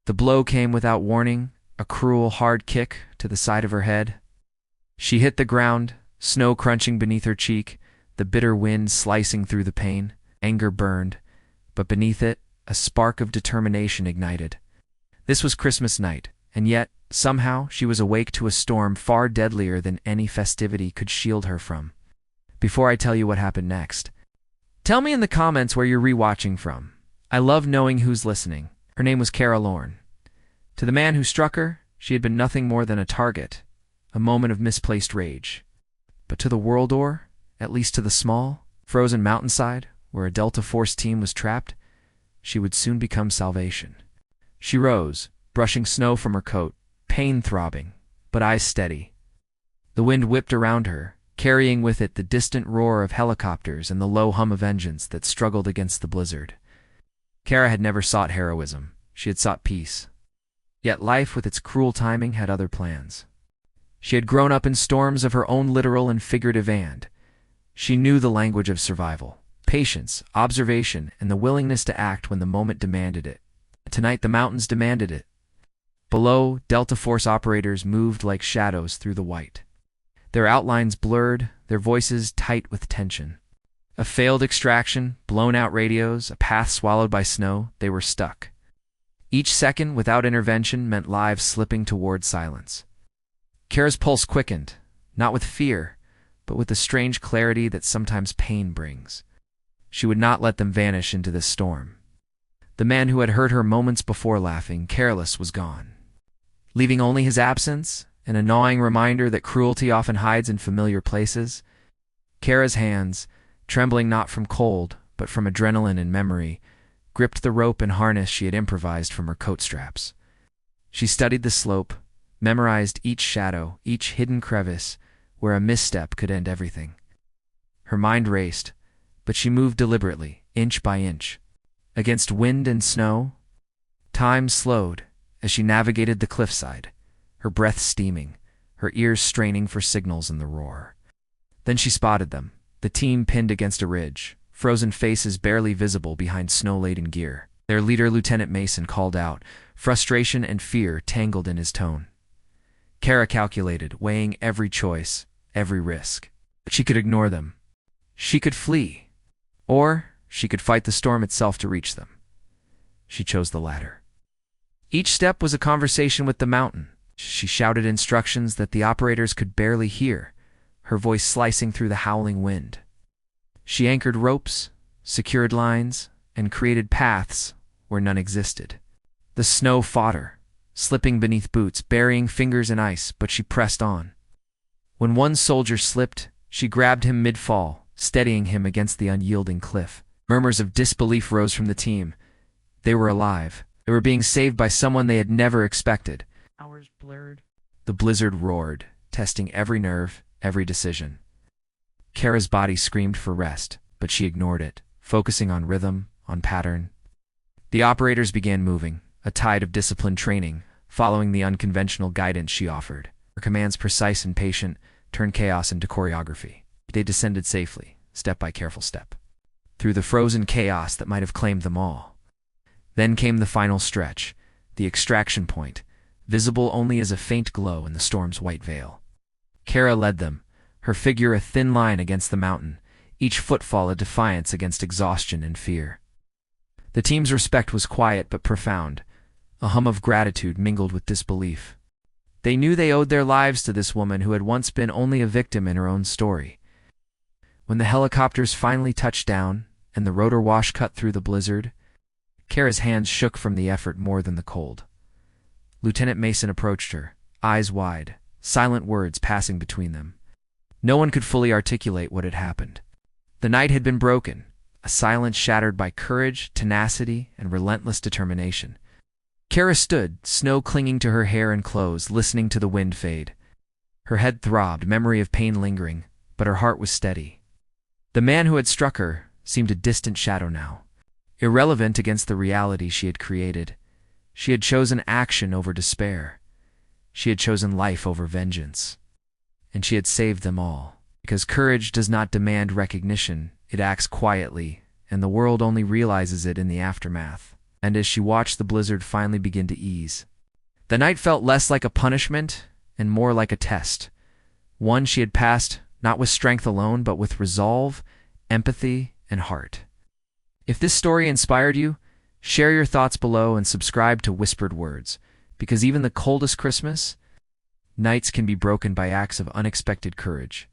The blow came without warning, a cruel, hard kick to the side of her head. She hit the ground, snow crunching beneath her cheek, the bitter wind slicing through the pain. Anger burned, but beneath it, a spark of determination ignited. This was Christmas night, and yet, somehow, she was awake to a storm far deadlier than any festivity could shield her from. Before I tell you what happened next, tell me in the comments where you're rewatching from. I love knowing who's listening. Her name was Kara Lorne. To the man who struck her, she had been nothing more than a target, a moment of misplaced rage. But to the world or, at least to the small, frozen mountainside where a Delta Force team was trapped, she would soon become salvation. She rose, brushing snow from her coat, pain throbbing, but eyes steady. The wind whipped around her, carrying with it the distant roar of helicopters and the low hum of engines that struggled against the blizzard. Kara had never sought heroism. She had sought peace. Yet life, with its cruel timing, had other plans. She had grown up in storms of her own literal and figurative and. She knew the language of survival, patience, observation, and the willingness to act when the moment demanded it. Tonight the mountains demanded it. Below, Delta Force operators moved like shadows through the white. Their outlines blurred, their voices tight with tension. A failed extraction, blown-out radios, a path swallowed by snow, they were stuck. Each second without intervention meant lives slipping toward silence. Kara's pulse quickened, not with fear, but with the strange clarity that sometimes pain brings. She would not let them vanish into this storm. The man who had heard her moments before laughing, careless, was gone, leaving only his absence and a gnawing reminder that cruelty often hides in familiar places. Kara's hands, trembling not from cold, but from adrenaline and memory, gripped the rope and harness she had improvised from her coat straps. She studied the slope, memorized each shadow, each hidden crevice, where a misstep could end everything. Her mind raced, but she moved deliberately, inch by inch. Against wind and snow, time slowed as she navigated the cliffside, her breath steaming, her ears straining for signals in the roar. Then she spotted them, the team pinned against a ridge, frozen faces barely visible behind snow-laden gear. Their leader, Lieutenant Mason, called out, frustration and fear tangled in his tone. Kara calculated, weighing every choice, every risk. She could ignore them. She could flee. Or she could fight the storm itself to reach them. She chose the latter. Each step was a conversation with the mountain. She shouted instructions that the operators could barely hear, her voice slicing through the howling wind. She anchored ropes, secured lines, and created paths where none existed. The snow fought her, slipping beneath boots, burying fingers in ice, but she pressed on. When one soldier slipped, she grabbed him mid-fall, steadying him against the unyielding cliff. Murmurs of disbelief rose from the team. They were alive. They were being saved by someone they had never expected. Hours blurred. The blizzard roared, testing every nerve, every decision. Kara's body screamed for rest, but she ignored it, focusing on rhythm, on pattern. The operators began moving, a tide of disciplined training, following the unconventional guidance she offered. Her commands, precise and patient, turned chaos into choreography. They descended safely, step by careful step, through the frozen chaos that might have claimed them all. Then came the final stretch, the extraction point, visible only as a faint glow in the storm's white veil. Kara led them, her figure a thin line against the mountain, each footfall a defiance against exhaustion and fear. The team's respect was quiet but profound, a hum of gratitude mingled with disbelief. They knew they owed their lives to this woman who had once been only a victim in her own story. When the helicopters finally touched down and the rotor wash cut through the blizzard, Kara's hands shook from the effort more than the cold. Lieutenant Mason approached her, eyes wide, silent words passing between them. No one could fully articulate what had happened. The night had been broken, a silence shattered by courage, tenacity, and relentless determination. Kara stood, snow clinging to her hair and clothes, listening to the wind fade. Her head throbbed, memory of pain lingering, but her heart was steady. The man who had struck her seemed a distant shadow now, irrelevant against the reality she had created. She had chosen action over despair. She had chosen life over vengeance. And she had saved them all. Because courage does not demand recognition, it acts quietly, and the world only realizes it in the aftermath. and as she watched the blizzard finally begin to ease. The night felt less like a punishment and more like a test, one she had passed not with strength alone, but with resolve, empathy, and heart. If this story inspired you, share your thoughts below and subscribe to Whispered Words, because even the coldest Christmas nights can be broken by acts of unexpected courage.